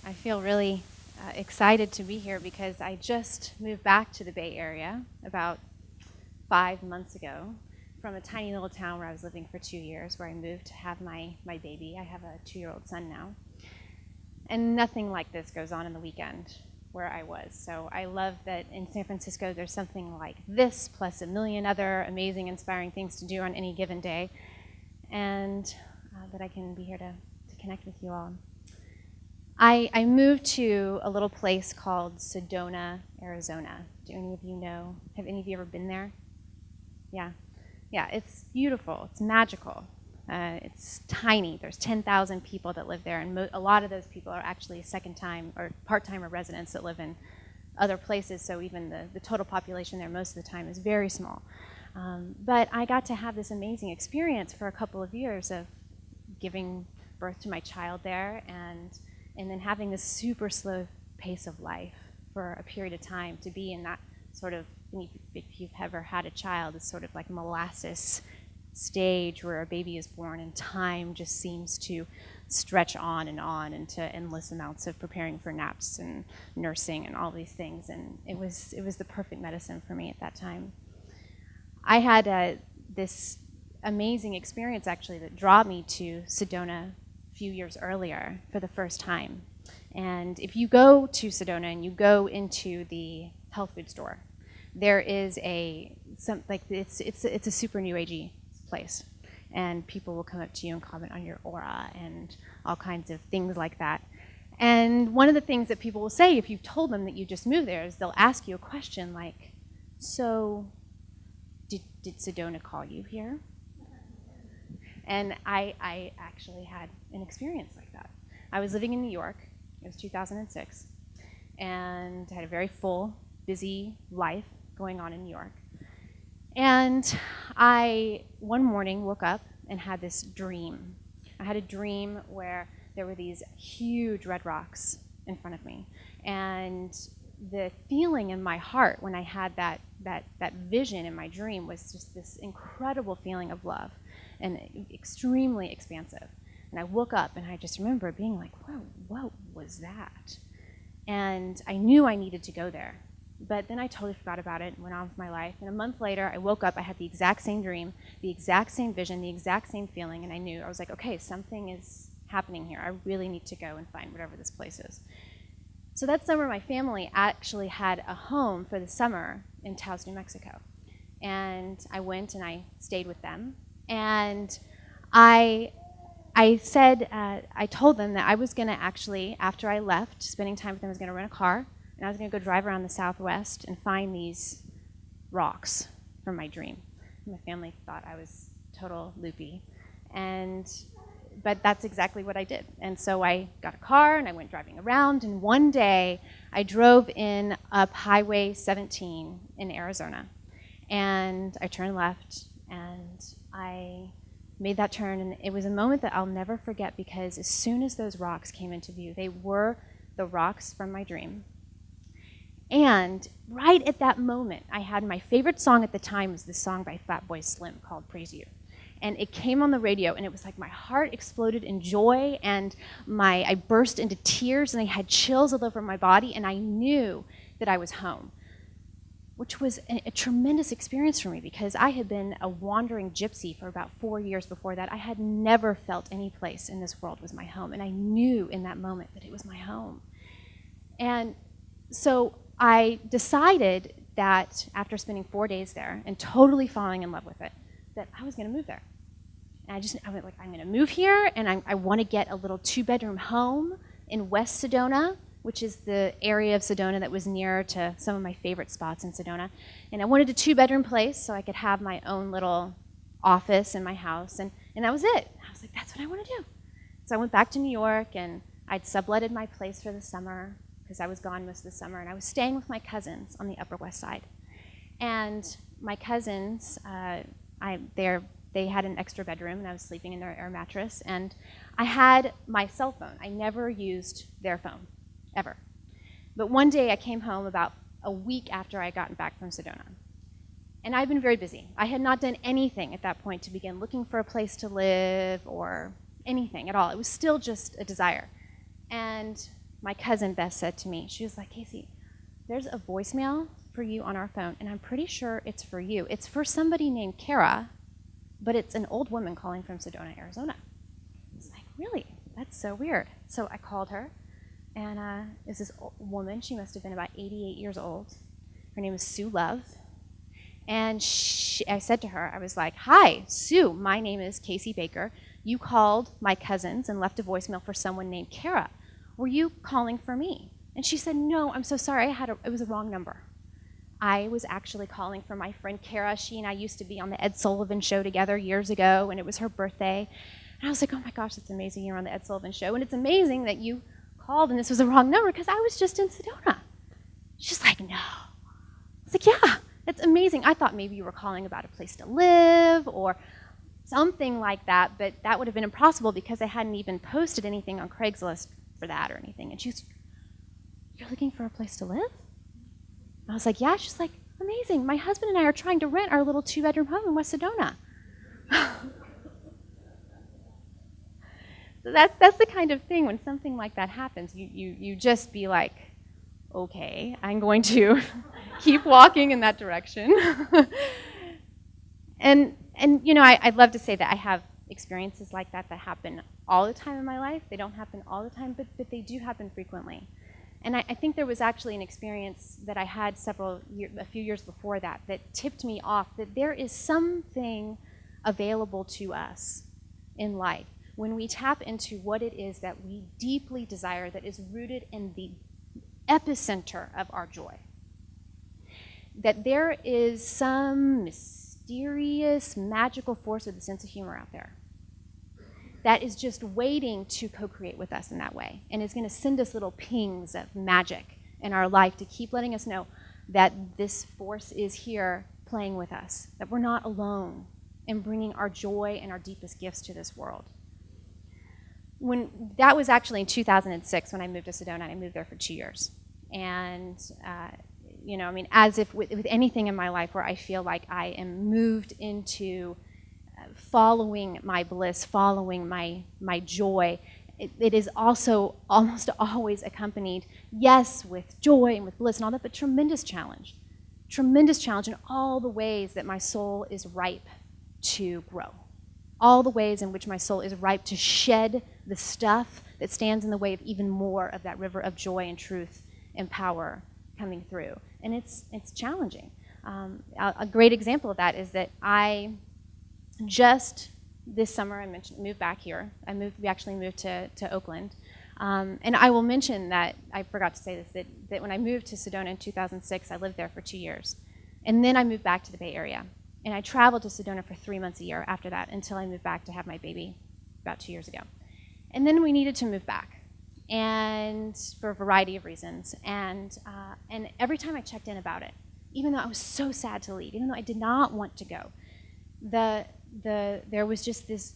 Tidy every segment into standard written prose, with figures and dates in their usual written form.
I feel really excited to be here because I just moved back to the Bay Area about 5 months ago from a tiny little town where I was living for 2 years, where I moved to have my baby. I have a 2-year-old son now. And nothing like this goes on in the weekend where I was. So I love that in San Francisco there's something like this, plus a million other amazing, inspiring things to do on any given day, and that I can be here to connect with you all. I moved to a little place called Sedona, Arizona. Do any of you know? Have any of you ever been there? Yeah. Yeah, it's beautiful. It's magical. It's tiny. There's 10,000 people that live there, and a lot of those people are actually second-time or part-timer residents that live in other places, so even the total population there most of the time is very small. But I got to have this amazing experience for a couple of years of giving birth to my child there, and then having this super slow pace of life for a period of time, to be in that sort of, if you've ever had a child, it's sort of like molasses stage where a baby is born and time just seems to stretch on into endless amounts of preparing for naps and nursing and all these things. And it was the perfect medicine for me at that time. I had this amazing experience actually that brought me to Sedona a few years earlier for the first time. And if you go to Sedona and you go into the health food store, there is it's a super new agey place, and people will come up to you and comment on your aura and all kinds of things like that. And one of the things that people will say if you've told them that you just moved there is they'll ask you a question like, so did Sedona call you here? And I actually had an experience like that. I was living in New York. It was 2006, and I had a very full, busy life going on in New York. And I, one morning, woke up and had this dream. I had a dream where there were these huge red rocks in front of me. And the feeling in my heart when I had that vision in my dream was just this incredible feeling of love and extremely expansive. And I woke up and I just remember being like, whoa, what was that? And I knew I needed to go there. But then I totally forgot about it and went on with my life. And a month later, I woke up, I had the exact same dream, the exact same vision, the exact same feeling, and I knew, I was like, okay, something is happening here. I really need to go and find whatever this place is. So that summer, my family actually had a home for the summer in Taos, New Mexico. And I went and I stayed with them. And I told them that I was gonna actually, after I left, spending time with them, I was gonna rent a car, and I was going to go drive around the Southwest and find these rocks from my dream. My family thought I was total loopy, but that's exactly what I did. And so I got a car and I went driving around, and one day I drove in up Highway 17 in Arizona, and I turned left and I made that turn, and it was a moment that I'll never forget, because as soon as those rocks came into view, they were the rocks from my dream. And right at that moment, I had my favorite song at the time was this song by Fatboy Slim called Praise You. And it came on the radio, and it was like my heart exploded in joy, and I burst into tears, and I had chills all over my body, and I knew that I was home, which was a tremendous experience for me, because I had been a wandering gypsy for about 4 years before that. I had never felt any place in this world was my home, and I knew in that moment that it was my home. And so I decided that after spending 4 days there and totally falling in love with it, that I was going to move there. And I went like, I'm going to move here, and I want to get a little 2-bedroom home in West Sedona, which is the area of Sedona that was near to some of my favorite spots in Sedona. And I wanted a 2-bedroom place so I could have my own little office in my house, and that was it. I was like, that's what I want to do. So I went back to New York, and I'd subletted my place for the summer, because I was gone most of the summer, and I was staying with my cousins on the Upper West Side. And my cousins, they had an extra bedroom, and I was sleeping in their air mattress, and I had my cell phone. I never used their phone, ever. But one day I came home about a week after I had gotten back from Sedona. And I'd been very busy. I had not done anything at that point to begin looking for a place to live or anything at all. It was still just a desire. And my cousin Beth said to me, she was like, Casey, there's a voicemail for you on our phone, and I'm pretty sure it's for you. It's for somebody named Kara, but it's an old woman calling from Sedona, Arizona. I was like, really? That's so weird. So I called her, and it's this woman. She must have been about 88 years old. Her name is Sue Love. And I said to her, I was like, hi, Sue, my name is Casey Baker. You called my cousins and left a voicemail for someone named Kara. Were you calling for me? And she said, no, I'm so sorry. It was a wrong number. I was actually calling for my friend Kara. She and I used to be on the Ed Sullivan Show together years ago, and it was her birthday. And I was like, oh my gosh, it's amazing you're on the Ed Sullivan Show. And it's amazing that you called and this was the wrong number because I was just in Sedona. She's like, no. I was like, yeah, that's amazing. I thought maybe you were calling about a place to live or something like that, but that would have been impossible because I hadn't even posted anything on Craigslist for that or anything. And she's, you're looking for a place to live? I was like, yeah. She's like, amazing. My husband and I are trying to rent our little 2-bedroom home in West Sedona. So that's the kind of thing when something like that happens, you just be like, okay, I'm going to keep walking in that direction. and you know, I'd love to say that I have experiences like that happen all the time in my life. They don't happen all the time, but they do happen frequently. And I think there was actually an experience that I had a few years before that tipped me off that there is something available to us in life when we tap into what it is that we deeply desire that is rooted in the epicenter of our joy. That there is some mysterious, magical force with a sense of humor out there that is just waiting to co-create with us in that way and is going to send us little pings of magic in our life to keep letting us know that this force is here playing with us, that we're not alone in bringing our joy and our deepest gifts to this world. That was actually in 2006 when I moved to Sedona. I moved there for 2 years. And, you know, I mean, as if with anything in my life where I feel like I am moved into following my bliss, following my joy, it is also almost always accompanied, yes, with joy and with bliss and all that, but tremendous challenge in all the ways that my soul is ripe to grow, all the ways in which my soul is ripe to shed the stuff that stands in the way of even more of that river of joy and truth and power coming through. And it's challenging. A great example of that is that I just this summer, moved back here. We actually moved to Oakland. And I will mention that, I forgot to say this, that when I moved to Sedona in 2006, I lived there for 2 years. And then I moved back to the Bay Area. And I traveled to Sedona for 3 months a year after that until I moved back to have my baby about 2 years ago. And then we needed to move back, and for a variety of reasons. And every time I checked in about it, even though I was so sad to leave, even though I did not want to go, there was just this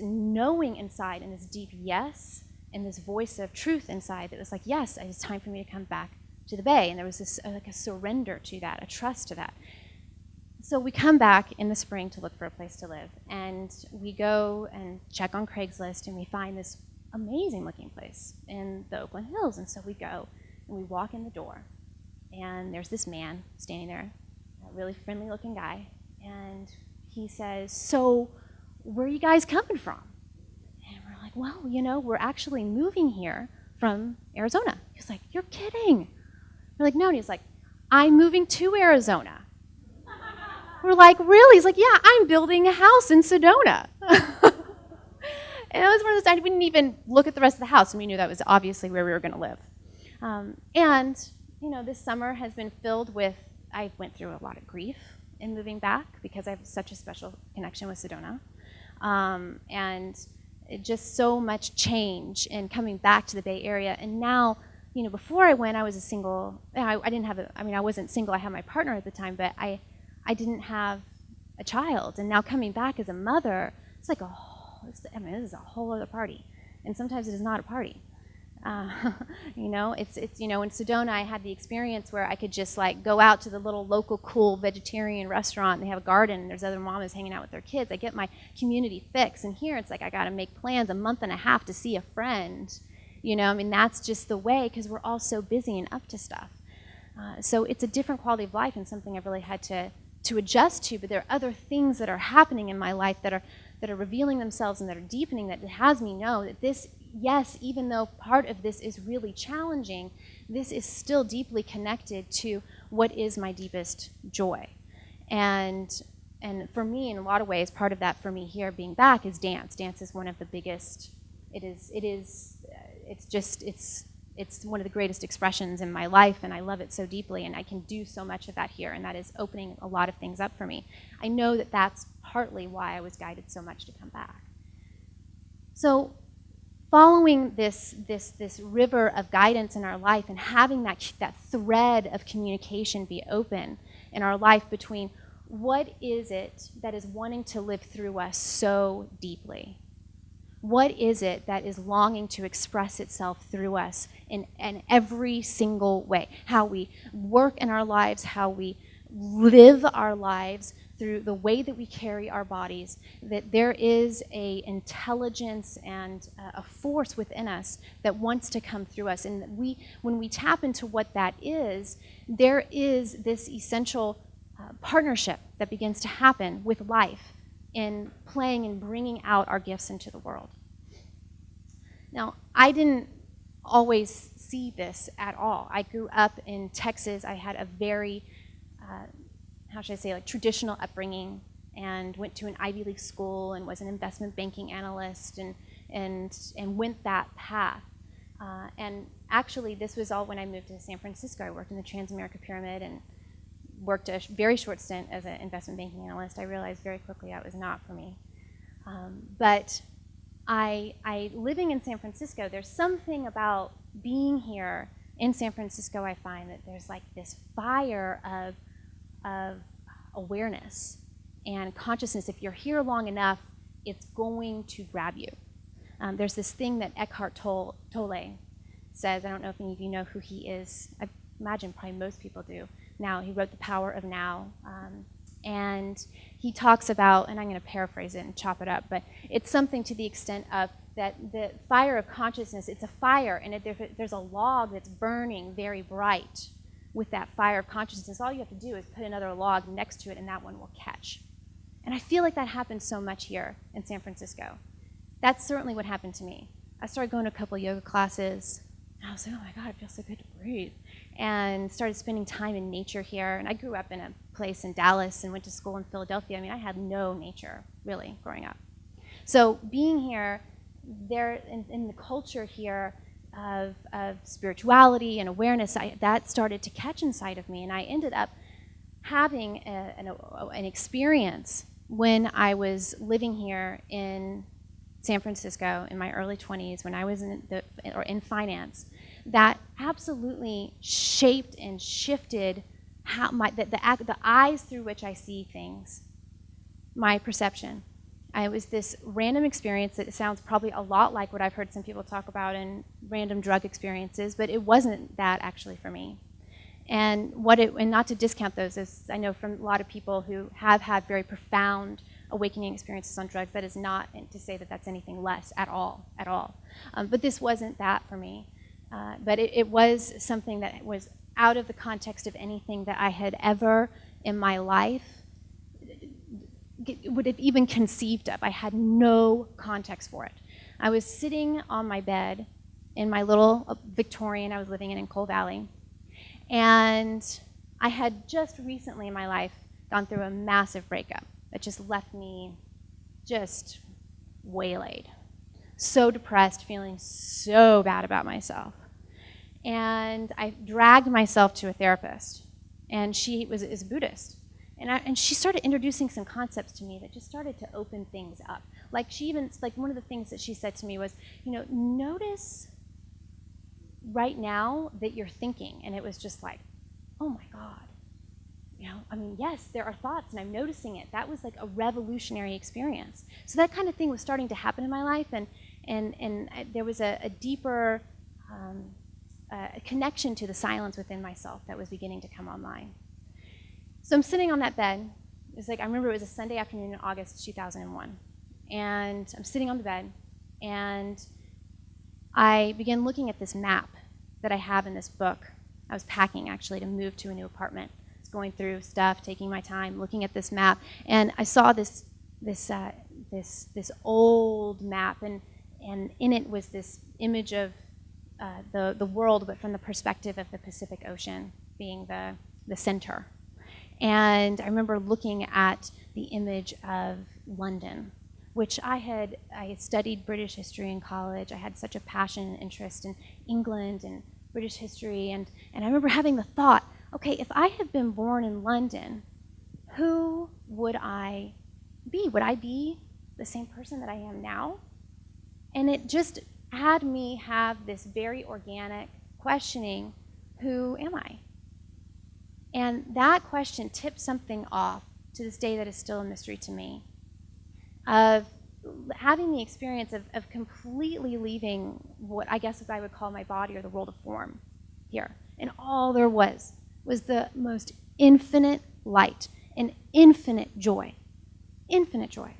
knowing inside and this deep yes and this voice of truth inside that was like, yes, it's time for me to come back to the Bay. And there was this like a surrender to that, a trust to that. So we come back in the spring to look for a place to live, and we go and check on Craigslist, and we find this amazing looking place in the Oakland Hills. And so we go and we walk in the door, and there's this man standing there, a really friendly looking guy, and he says, so where are you guys coming from? And we're like, well, you know, we're actually moving here from Arizona. He's like, you're kidding. We're like, no. And he's like, I'm moving to Arizona. We're like, really? He's like, yeah, I'm building a house in Sedona. And it was one of those, I didn't even look at the rest of the house, and we knew that was obviously where we were going to live. And, you know, this summer has been filled with, I went through a lot of grief in moving back because I have such a special connection with Sedona. And just so much change in coming back to the Bay Area. And now, you know, before I went, I was a single, I wasn't single, I had my partner at the time, but I didn't have a child. And now coming back as a mother, it's like this is a whole other party. And sometimes it is not a party. You know, it's you know, in Sedona, I had the experience where I could just like go out to the little local cool vegetarian restaurant, and they have a garden, and there's other mamas hanging out with their kids. I get my community fix. And here it's like I got to make plans a month and a half to see a friend You know, I mean, that's just the way, because we're all so busy and up to stuff. So it's a different quality of life and something I've really had to adjust to, but there are other things that are happening in my life that are revealing themselves and that are deepening, that has me know that this, yes, even though part of this is really challenging, this is still deeply connected to what is my deepest joy. And for me, in a lot of ways, part of that for me here being back is dance. Dance is one of the biggest, it's one of the greatest expressions in my life, and I love it so deeply, and I can do so much of that here, and that is opening a lot of things up for me. I know that that's partly why I was guided so much to come back. So following this river of guidance in our life and having that thread of communication be open in our life between what is it that is wanting to live through us so deeply? What is it that is longing to express itself through us in every single way? How we work in our lives, how we live our lives, through the way that we carry our bodies, that there is an intelligence and a force within us that wants to come through us. And when we tap into what that is, there is this essential partnership that begins to happen with life in playing and bringing out our gifts into the world. Now, I didn't always see this at all. I grew up in Texas. I had a very, how should I say, like traditional upbringing, and went to an Ivy League school and was an investment banking analyst and went that path. And actually, this was all when I moved to San Francisco. I worked in the Transamerica Pyramid and worked a very short stint as an investment banking analyst. I realized very quickly that was not for me. But I living in San Francisco, there's something about being here in San Francisco. I find that there's like this fire of awareness and consciousness. If you're here long enough, it's going to grab you. There's this thing that Eckhart Tolle says. I don't know if any of you know who he is. I imagine probably most people do. Now, he wrote The Power of Now. And he talks about, and I'm going to paraphrase it and chop it up, but it's something to the extent of that the fire of consciousness, it's a fire, and there's a log that's burning very bright with that fire of consciousness. All you have to do is put another log next to it, and that one will catch. And I feel like that happens so much here in San Francisco. That's certainly what happened to me. I started going to a couple of yoga classes, and I was like, oh my God, it feels so good to breathe. And started spending time in nature here. And I grew up in a place in Dallas and went to school in Philadelphia. I mean, I had no nature, really, growing up. So being here, there in the culture here of spirituality and awareness, that started to catch inside of me. And I ended up having an experience when I was living here in San Francisco in my early 20s, when I was in finance, that absolutely shaped and shifted how the eyes through which I see things, my perception. It was this random experience that sounds probably a lot like what I've heard some people talk about in random drug experiences, but it wasn't that actually for me. And not to discount those, as I know from a lot of people who have had very profound awakening experiences on drugs, that is not to say that that's anything less at all. But this wasn't that for me. But it was something that was out of the context of anything that I had ever in my life would have even conceived of. I had no context for it. I was sitting on my bed in my little Victorian I was living in Coal Valley, and I had just recently in my life gone through a massive breakup that just left me just waylaid. So depressed, feeling so bad about myself. And I dragged myself to a therapist, and she is a Buddhist. And she started introducing some concepts to me that just started to open things up. Like one of the things that she said to me was, notice right now that you're thinking. And it was just like, oh my God. Yes, there are thoughts, and I'm noticing it. That was like a revolutionary experience. So that kind of thing was starting to happen in my life, and there was a deeper connection to the silence within myself that was beginning to come online. So I'm sitting on that bed. I remember it was a Sunday afternoon in August 2001. And I'm sitting on the bed, and I began looking at this map that I have in this book. I was packing, actually, to move to a new apartment. I was going through stuff, taking my time, looking at this map, and I saw this old map, and in it was this image of the world, but from the perspective of the Pacific Ocean being the center. And I remember looking at the image of London, which I had studied British history in college. I had such a passion and interest in England and British history, and I remember having the thought, okay, if I had been born in London, who would I be? Would I be the same person that I am now? And it just had me have this very organic questioning, who am I? And that question tipped something off to this day that is still a mystery to me, of having the experience of completely leaving what I guess I would call my body or the world of form here. And all there was the most infinite light and infinite joy. Infinite joy.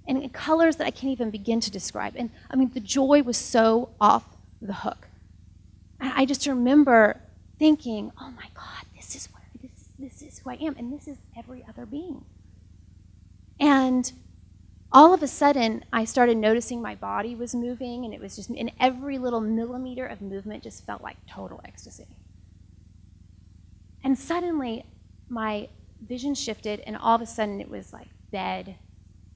And in colors that I can't even begin to describe. And I mean, the joy was so off the hook. And I just remember thinking, oh my God, this is who I am, and this is every other being. And all of a sudden, I started noticing my body was moving, and it was just, and every little millimeter of movement just felt like total ecstasy. And suddenly, my vision shifted, and all of a sudden, it was like bed,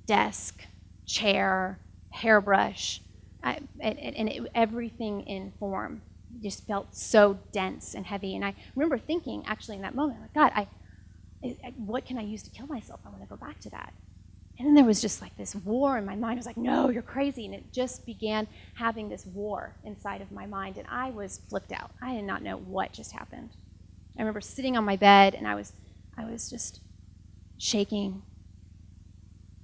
desk, chair, hairbrush, everything in form just felt so dense and heavy. And I remember thinking, actually, in that moment, like, God, what can I use to kill myself? I want to go back to that. And then there was just like this war in my mind. I was like, no, you're crazy. And it just began having this war inside of my mind. And I was flipped out. I did not know what just happened. I remember sitting on my bed, and I was just shaking.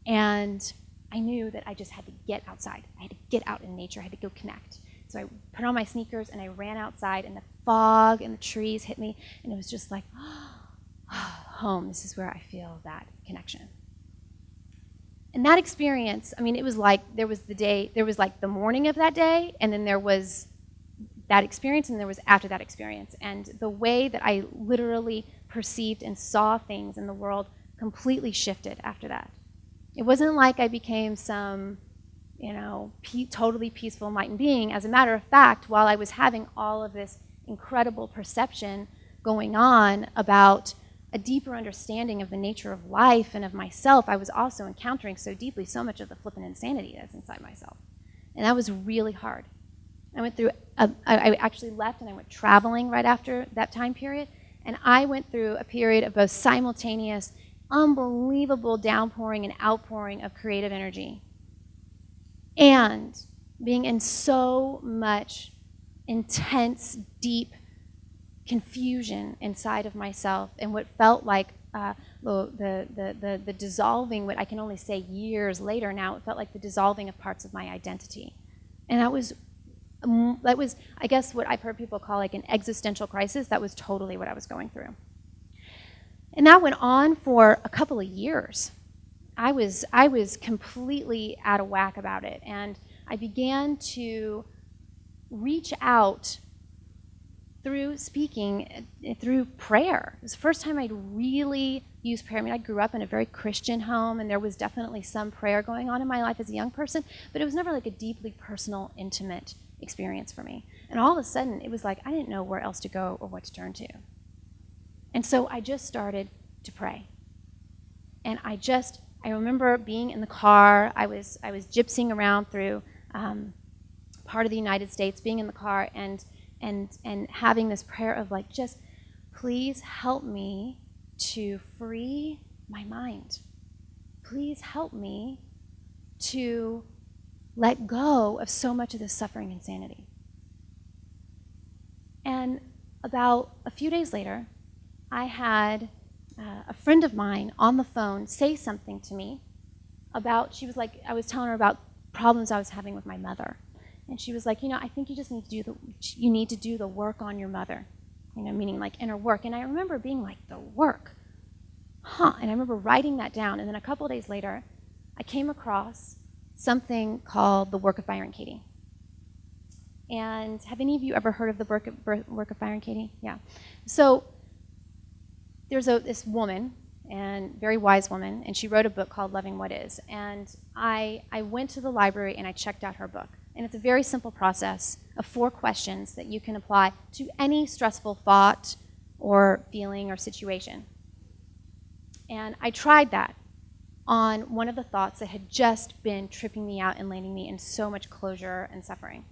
And I knew that I just had to get outside. I had to get out in nature. I had to go connect. So I put on my sneakers, and I ran outside, and the fog and the trees hit me, and it was just like, home. This is where I feel that connection. And that experience, I mean, it was like there was like the morning of that day, and then there was that experience, and there was after that experience. And the way that I literally perceived and saw things in the world completely shifted after that. It wasn't like I became some, totally peaceful enlightened being. As a matter of fact, while I was having all of this incredible perception going on about a deeper understanding of the nature of life and of myself, I was also encountering so deeply so much of the flippant insanity that's inside myself. And that was really hard. I went through, I actually left and I went traveling right after that time period. And I went through a period of both simultaneous, unbelievable downpouring and outpouring of creative energy, and being in so much intense, deep confusion inside of myself, and what felt like the dissolving, what I can only say years later now, it felt like the dissolving of parts of my identity. And that was, I guess, what I've heard people call like an existential crisis. That was totally what I was going through. And that went on for a couple of years. I was completely out of whack about it, and I began to reach out through speaking, through prayer. It was the first time I'd really used prayer. I mean, I grew up in a very Christian home, and there was definitely some prayer going on in my life as a young person, but it was never like a deeply personal, intimate experience for me. And all of a sudden, it was like I didn't know where else to go or what to turn to. And so I just started to pray. And I remember being in the car. I was gypsying around through part of the United States, being in the car and having this prayer of like, just please help me to free my mind. Please help me to let go of so much of this suffering and insanity. And about a few days later, I had a friend of mine on the phone say something to me about, she was like, I was telling her about problems I was having with my mother. And she was like, I think you just need to do the work on your mother, meaning like inner work. And I remember being like, the work? And I remember writing that down. And then a couple of days later, I came across something called The Work of Byron Katie. And have any of you ever heard of the work of Byron Katie? Yeah. So there's this woman, and very wise woman, and she wrote a book called Loving What Is. And I went to the library and I checked out her book. And it's a very simple process of 4 questions that you can apply to any stressful thought or feeling or situation. And I tried that on one of the thoughts that had just been tripping me out and landing me in so much closure and suffering.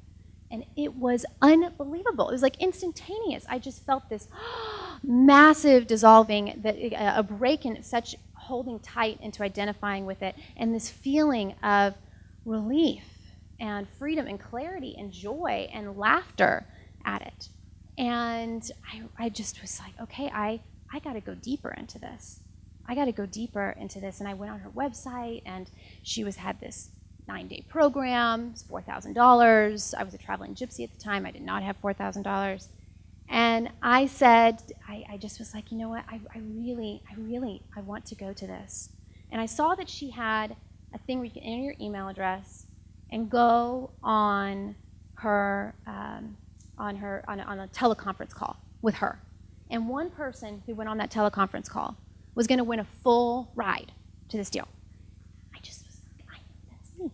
And it was unbelievable. It was like instantaneous. I just felt this massive dissolving, a break in such holding tight into identifying with it, and this feeling of relief and freedom and clarity and joy and laughter at it. And I just was like, okay, I got to go deeper into this. I got to go deeper into this. And I went on her website, and she had this 9-day program. It was $4,000. I was a traveling gypsy at the time. I did not have $4,000. And I said, I just was like, you know what? I really want to go to this. And I saw that she had a thing where you can enter your email address and go on a teleconference call with her. And one person who went on that teleconference call was going to win a full ride to this deal. I just was like, that's me.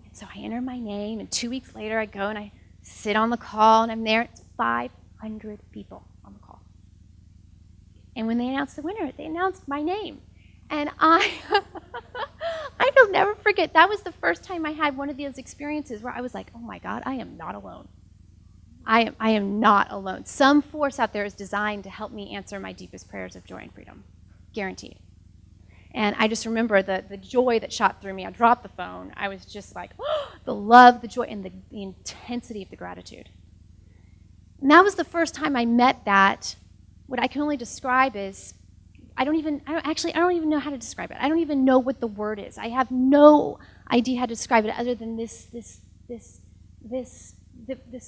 And so I enter my name, and 2 weeks later I go and I sit on the call, and I'm there. It's 500 people on the call. And when they announced the winner, they announced my name. And I will never forget, that was the first time I had one of those experiences where I was like, oh my God, I am not alone. I am not alone. Some force out there is designed to help me answer my deepest prayers of joy and freedom. Guaranteed. And I just remember the joy that shot through me. I dropped the phone. I was just like, oh, the love, the joy, and the intensity of the gratitude. And that was the first time I met that, what I can only describe is, I don't even know how to describe it. I don't even know what the word is. I have no idea how to describe it other than this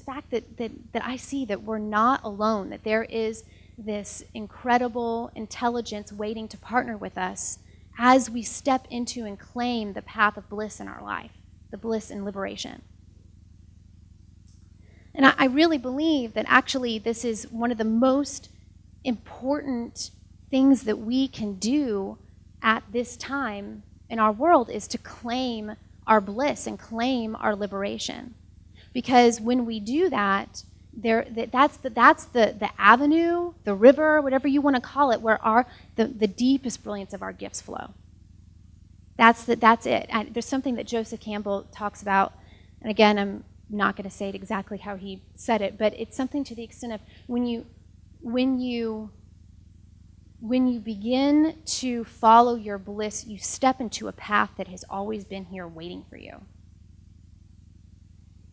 fact that I see that we're not alone, that there is this incredible intelligence waiting to partner with us as we step into and claim the path of bliss in our life, the bliss and liberation. And I really believe that actually this is one of the most important things that we can do at this time in our world is to claim our bliss and claim our liberation. Because when we do that, that's the avenue, the river, whatever you want to call it, where the deepest brilliance of our gifts flow. That's it. And there's something that Joseph Campbell talks about, and again, I'm not going to say it exactly how he said it, but it's something to the extent of when you begin to follow your bliss, you step into a path that has always been here waiting for you.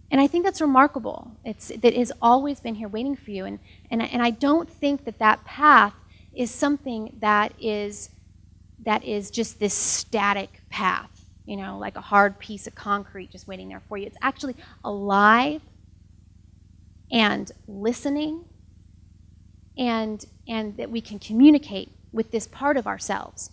And I think that's remarkable. That has always been here waiting for you. And I don't think that path is something that is just this static path, like a hard piece of concrete just waiting there for you. It's actually alive and listening, and that we can communicate with this part of ourselves.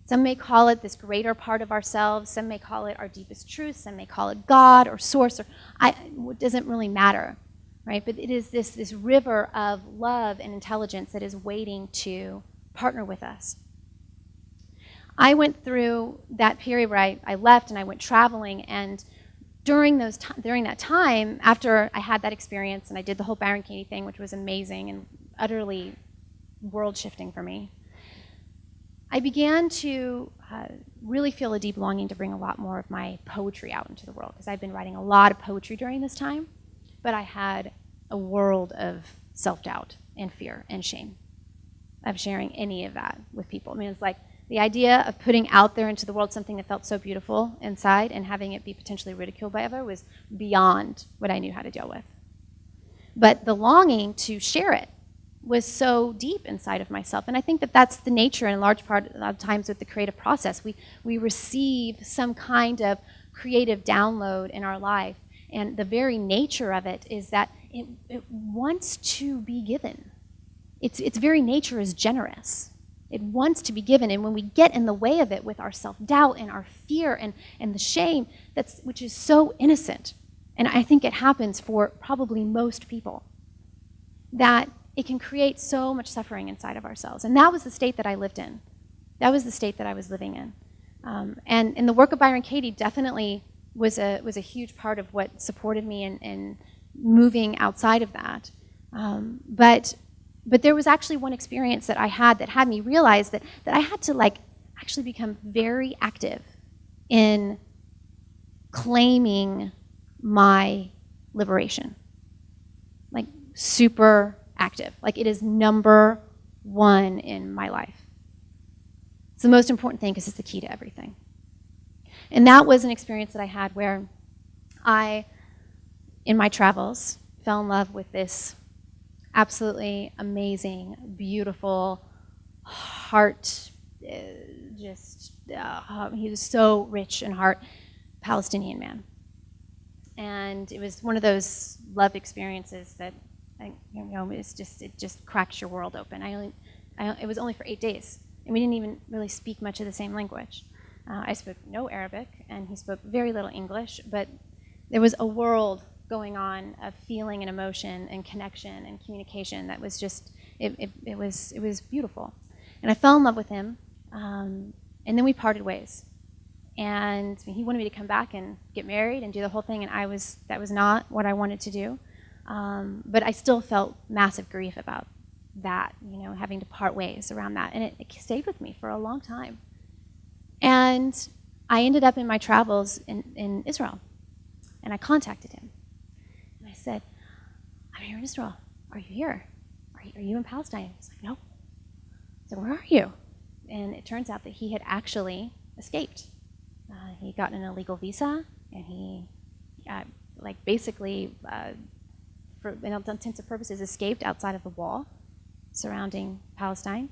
Some may call it this greater part of ourselves. Some may call it our deepest truth. Some may call it God or source. It doesn't really matter, right? But it is this river of love and intelligence that is waiting to partner with us. I went through that period where I left and I went traveling, and during that time, after I had that experience and I did the whole Byron Katie thing, which was amazing and utterly world-shifting for me, I began to really feel a deep longing to bring a lot more of my poetry out into the world, because I've been writing a lot of poetry during this time, but I had a world of self-doubt and fear and shame of sharing any of that with people. I mean, it's like the idea of putting out there into the world something that felt so beautiful inside and having it be potentially ridiculed by others was beyond what I knew how to deal with. But the longing to share it was so deep inside of myself. And I think that's the nature, in large part, a lot of times with the creative process. We receive some kind of creative download in our life, and the very nature of it is that it wants to be given. Its very nature is generous. It wants to be given, and when we get in the way of it with our self-doubt and our fear and the shame, which is so innocent and I think it happens for probably most people, that it can create so much suffering inside of ourselves. And that was the state that I lived in. That was the state that I was living in. And the work of Byron Katie definitely was a huge part of what supported me in moving outside of that. But there was actually one experience that I had that had me realize that I had to actually become very active in claiming my liberation. Like super active. Like it is number one in my life. It's the most important thing because it's the key to everything. And that was an experience that I had where I, in my travels, fell in love with this absolutely amazing, beautiful, heart, he was so rich in heart, Palestinian man. And it was one of those love experiences that, it just cracks your world open. It was only for 8 days, and we didn't even really speak much of the same language. I spoke no Arabic, and he spoke very little English, but there was a world going on of feeling and emotion and connection and communication that was just, it was beautiful. And I fell in love with him, and then we parted ways. And he wanted me to come back and get married and do the whole thing, and that was not what I wanted to do. But I still felt massive grief about that, having to part ways around that. And it stayed with me for a long time. And I ended up in my travels in Israel, and I contacted him. And I said, I'm here in Israel. Are you here? Are you in Palestine? He's like, no. I said, where are you? And it turns out that he had actually escaped. He got an illegal visa, and he basically, for all intents and purposes, escaped outside of the wall surrounding Palestine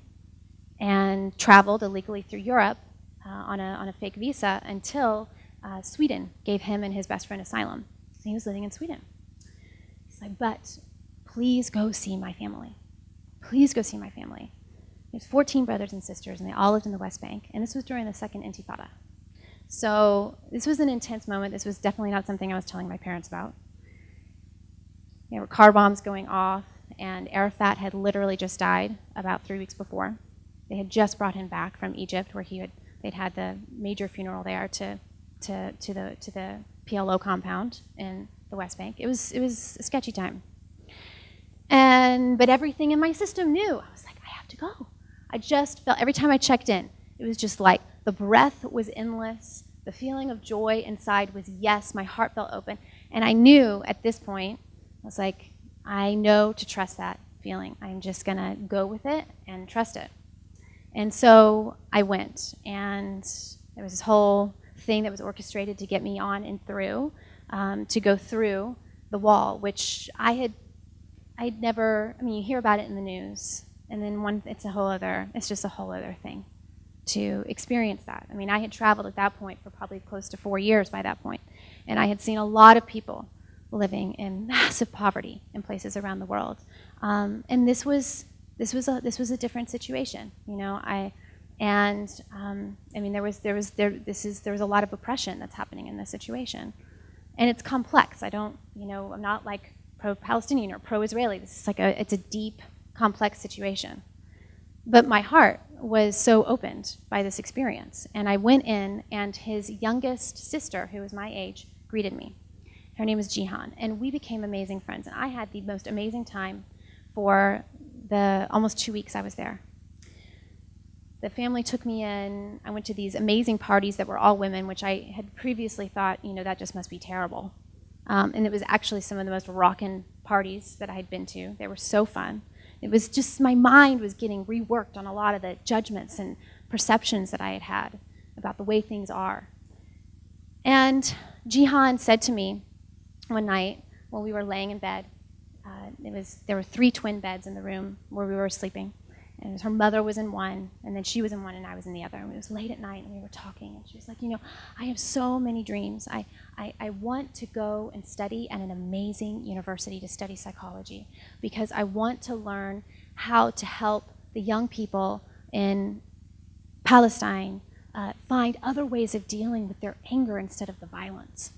and traveled illegally through Europe on a fake visa until Sweden gave him and his best friend asylum. So he was living in Sweden. He's like, but please go see my family. Please go see my family. He has 14 brothers and sisters, and they all lived in the West Bank, and this was during the Second Intifada. So this was an intense moment. This was definitely not something I was telling my parents about. There were car bombs going off, and Arafat had literally just died about 3 weeks before. They had just brought him back from Egypt, where they'd had the major funeral there to the PLO compound in the West Bank. It was a sketchy time. But everything in my system knew. I was like, I have to go. I just felt, every time I checked in, it was just like the breath was endless. The feeling of joy inside was yes. My heart felt open. And I knew at this point, I was like, I know to trust that feeling. I'm just going to go with it and trust it. And so I went. And there was this whole thing that was orchestrated to get me on and through, to go through the wall, which I'd never, you hear about it in the news. And then it's just a whole other thing to experience that. I had traveled at that point for probably close to 4 years by that point, and I had seen a lot of people living in massive poverty in places around the world. And this was a different situation, There was a lot of oppression that's happening in this situation, and it's complex. I'm not like pro-Palestinian or pro-Israeli. This is it's a deep, complex situation. But my heart was so opened by this experience. And I went in, and his youngest sister, who was my age, greeted me. Her name is Jihan, and we became amazing friends. And I had the most amazing time for the almost 2 weeks I was there. The family took me in. I went to these amazing parties that were all women, which I had previously thought, that just must be terrible. And it was actually some of the most rockin' parties that I had been to. They were so fun. It was just, my mind was getting reworked on a lot of the judgments and perceptions that I had had about the way things are. And Jihan said to me one night when we were laying in bed, there were 3 twin beds in the room where we were sleeping. And her mother was in one, and then she was in one, and I was in the other. And it was late at night, and we were talking, and she was like, I have so many dreams. I want to go and study at an amazing university to study psychology, because I want to learn how to help the young people in Palestine find other ways of dealing with their anger instead of the violence.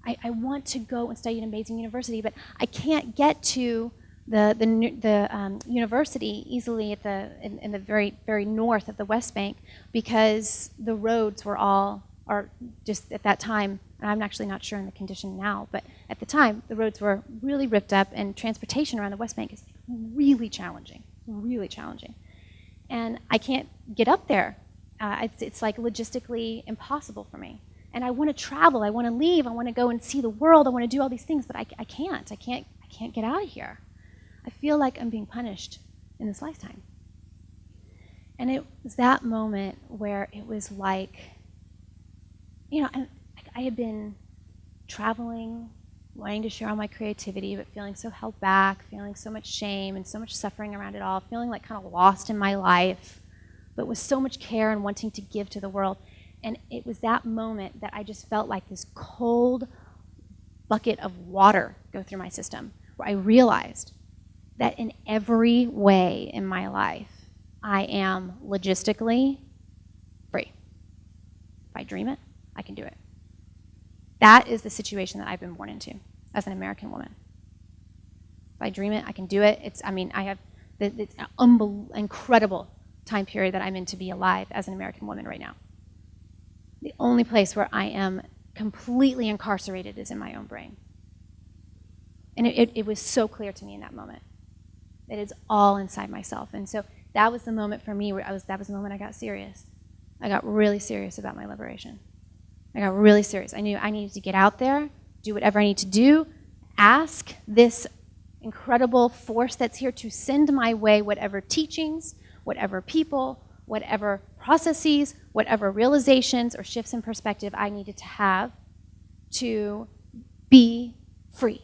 I want to go and study at an amazing university, but I can't get to the university easily in the very, very north of the West Bank because the roads are just at that time, and I'm actually not sure in the condition now, but at the time, the roads were really ripped up, and transportation around the West Bank is really challenging, really challenging. And I can't get up there. It's like logistically impossible for me. And I want to travel, I want to leave, I want to go and see the world, I want to do all these things, but I can't get out of here. I feel like I'm being punished in this lifetime. And it was that moment where it was like, I had been traveling, wanting to share all my creativity, but feeling so held back, feeling so much shame and so much suffering around it all, feeling like kind of lost in my life, but with so much care and wanting to give to the world. And it was that moment that I just felt like this cold bucket of water go through my system, where I realized that in every way in my life, I am logistically free. If I dream it, I can do it. That is the situation that I've been born into as an American woman. If I dream it, I can do it. It's an incredible time period that I'm in to be alive as an American woman right now. The only place where I am completely incarcerated is in my own brain. And it was so clear to me in that moment. It is all inside myself. And so that was the moment for me where that was the moment I got serious. I got really serious about my liberation. I got really serious. I knew I needed to get out there, do whatever I need to do, ask this incredible force that's here to send my way whatever teachings, whatever people, whatever processes, whatever realizations or shifts in perspective I needed to have to be free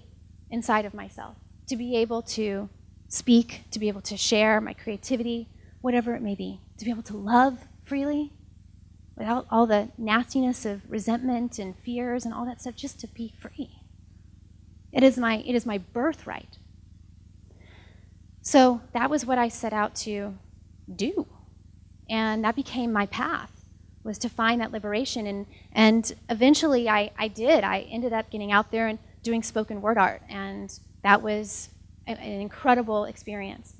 inside of myself, to be able to speak, to be able to share my creativity, whatever it may be, to be able to love freely without all the nastiness of resentment and fears and all that stuff, just to be free. It is my birthright. So that was what I set out to do. And that became my path, was to find that liberation. And eventually I did. I ended up getting out there and doing spoken word art. And that was an incredible experience,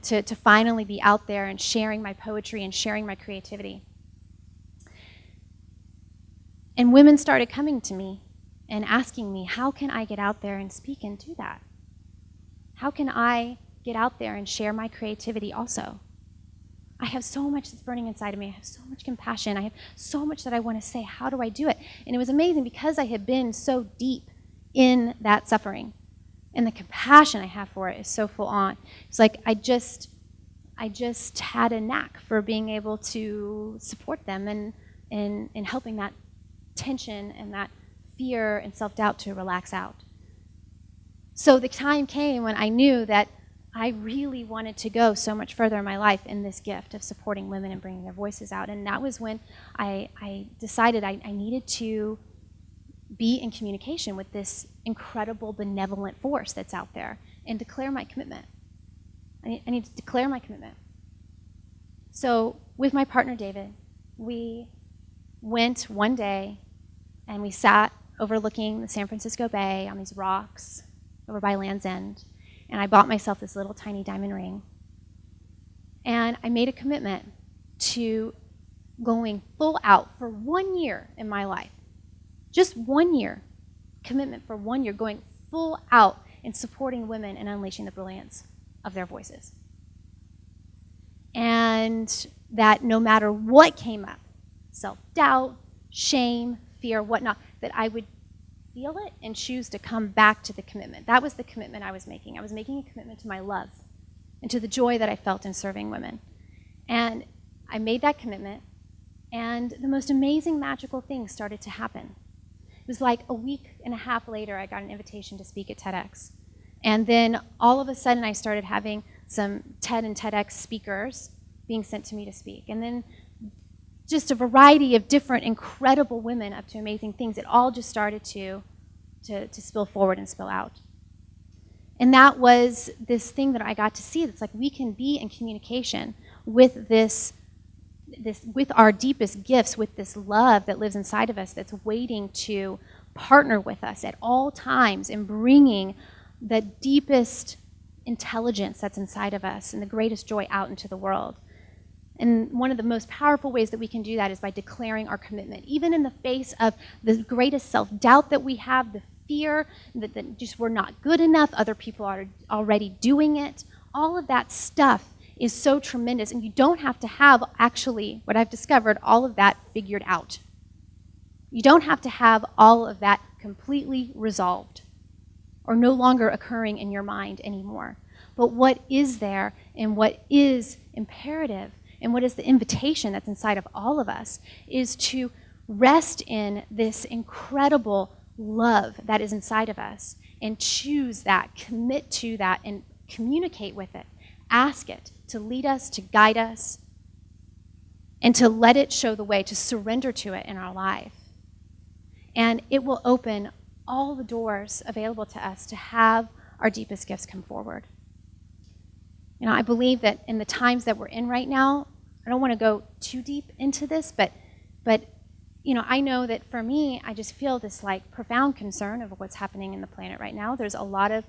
to finally be out there and sharing my poetry and sharing my creativity. And women started coming to me and asking me, how can I get out there and speak and do that? How can I get out there and share my creativity also? I have so much that's burning inside of me. I have so much compassion. I have so much that I want to say. How do I do it? And it was amazing because I had been so deep in that suffering. And the compassion I have for it is so full on. It's like I just had a knack for being able to support them and helping that tension and that fear and self-doubt to relax out. So the time came when I knew that I really wanted to go so much further in my life in this gift of supporting women and bringing their voices out. And that was when I decided I needed to be in communication with this incredible benevolent force that's out there and declare my commitment. I need to declare my commitment. So with my partner David, we went one day and we sat overlooking the San Francisco Bay on these rocks over by Land's End. And I bought myself this little tiny diamond ring. And I made a commitment to going full out for 1 year in my life. Just 1 year. Commitment for 1 year, going full out in supporting women and unleashing the brilliance of their voices. And that no matter what came up, self-doubt, shame, fear, whatnot, that I would feel it and choose to come back to the commitment. That was the commitment I was making. I was making a commitment to my love and to the joy that I felt in serving women. And I made that commitment, and the most amazing, magical things started to happen. It was like a week and a half later, I got an invitation to speak at TEDx. And then all of a sudden, I started having some TED and TEDx speakers being sent to me to speak. And then just a variety of different incredible women up to amazing things. It all just started to spill forward and spill out. And that was this thing that I got to see. That's like we can be in communication with this with our deepest gifts, with this love that lives inside of us that's waiting to partner with us at all times in bringing the deepest intelligence that's inside of us and the greatest joy out into the world. And one of the most powerful ways that we can do that is by declaring our commitment, even in the face of the greatest self-doubt that we have, the fear that just we're not good enough, other people are already doing it. All of that stuff is so tremendous, and you don't have to have, actually, what I've discovered, all of that figured out. You don't have to have all of that completely resolved or no longer occurring in your mind anymore. But what is there and what is imperative and what is the invitation that's inside of all of us is to rest in this incredible love that is inside of us and choose that, commit to that, and communicate with it. Ask it to lead us, to guide us, and to let it show the way, to surrender to it in our life. And it will open all the doors available to us to have our deepest gifts come forward. You know, I believe that in the times that we're in right now, I don't want to go too deep into this, but you know, I know that for me, I just feel this like profound concern over what's happening in the planet right now. There's a lot of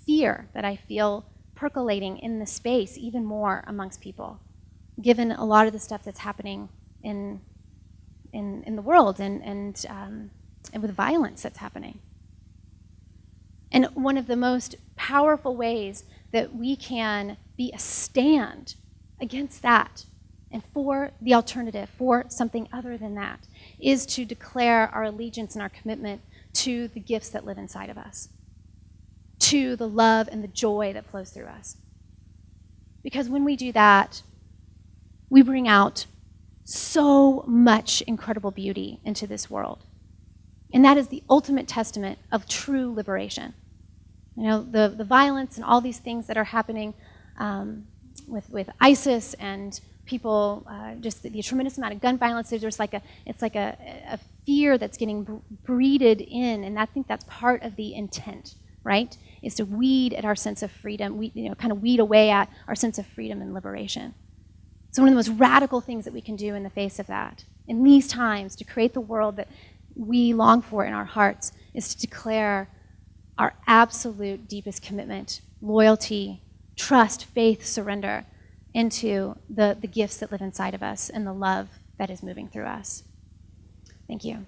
fear that I feel percolating in the space even more amongst people, given a lot of the stuff that's happening in the world and with violence that's happening. And one of the most powerful ways that we can be a stand against that and for the alternative, for something other than that, is to declare our allegiance and our commitment to the gifts that live inside of us, to the love and the joy that flows through us. Because when we do that, we bring out so much incredible beauty into this world. And that is the ultimate testament of true liberation. You know, the violence and all these things that are happening with ISIS and people, just the tremendous amount of gun violence. There's like a fear that's getting breeded in, and I think that's part of the intent, right? Is to weed at our sense of freedom, kind of weed away at our sense of freedom and liberation. So one of the most radical things that we can do in the face of that, in these times, to create the world that we long for in our hearts, is to declare our absolute deepest commitment, loyalty, trust, faith, surrender into the gifts that live inside of us and the love that is moving through us. Thank you.